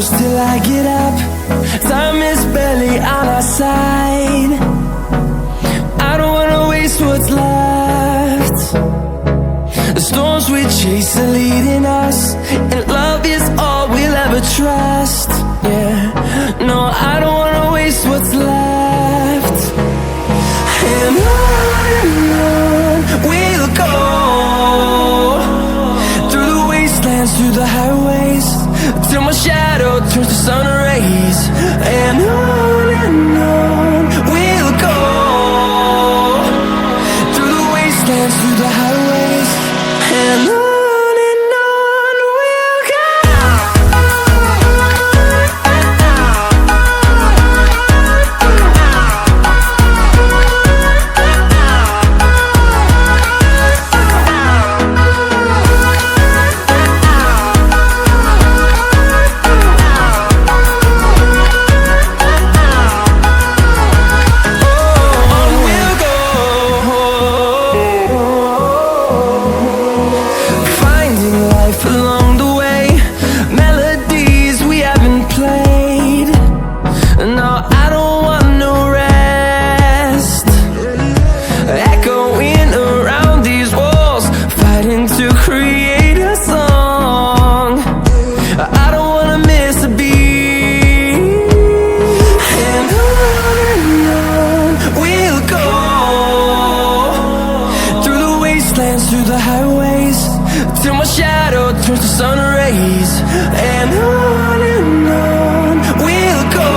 close till I get up. Time is barely on our side. I don't wanna waste what's left. The storms we chase are leading us, and love is all we'll ever trust. Yeah, no, I don't wanna waste what's left. And on we'll go, through the wastelands, through the highways, till my shadow turns to sun rays. And on we'll go, through the wastelands, through the highways, and on we'll go. Through the highways, till my shadow turns to sun rays. And on we'll go,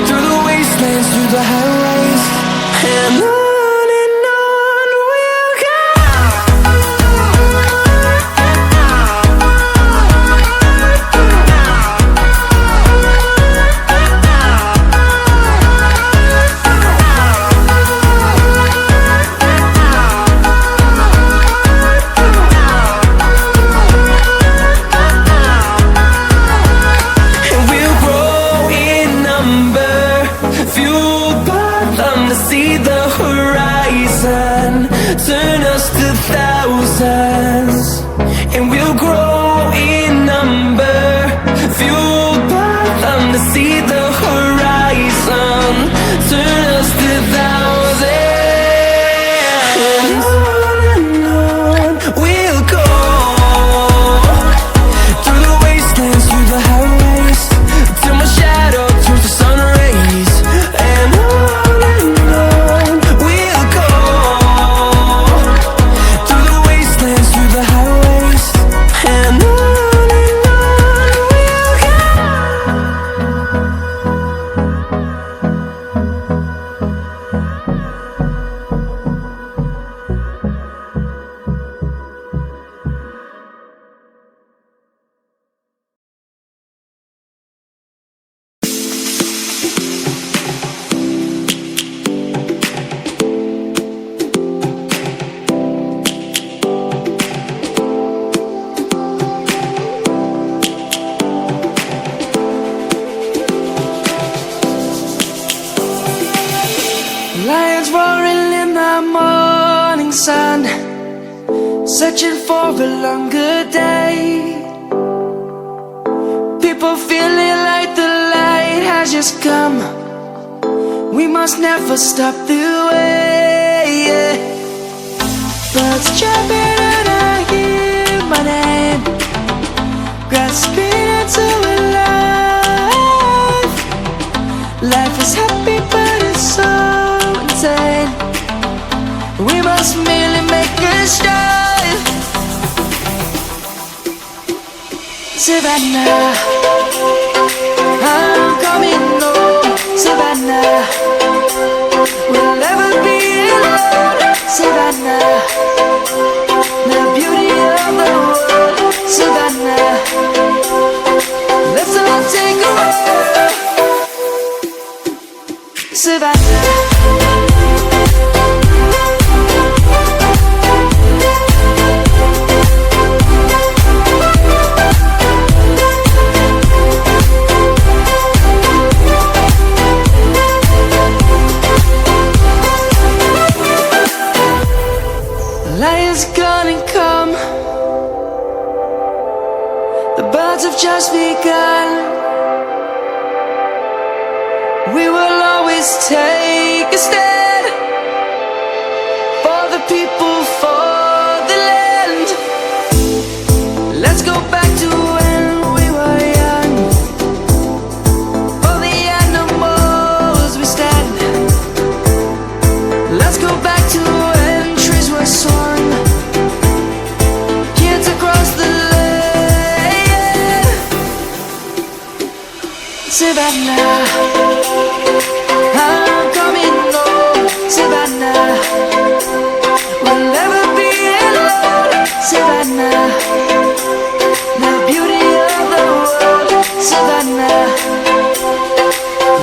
through the wastelands, through the highways, and on we'll go. See the horizon, turn us to thousands, and we'll grow in number, fueled by them. To see the horizon, turn us to thousands, and on we'll go, through the wastelands, through the highways, till my shadow turns to sun rays. And lions roaring in the morning sun, searching for a longer day. People feeling like the light has just come. We must never stop the way. Birds chirping and I hear my name, grasping into a life. Life is happy but it's so insane. We must merely make a start. Savannah, I'm coming home. Savannah, we'll never be alone. Savannah, the beauty of the world. Savannah, let's all take a walk. Savannah, lion's gonna come. The birds have just begun. We will always take a stand for the people, for the land. Let's go back to when we were young. For the animals we stand. Let's go back to when trees were swung. Kids across the land. Savannah, I'm coming home. Savannah, we'll never be alone. Savannah, the beauty of the world. Savannah,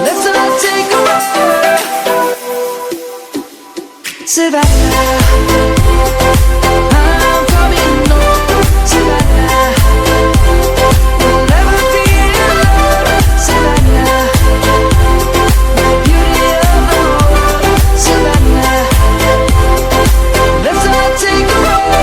let's not take a ride. Savannah,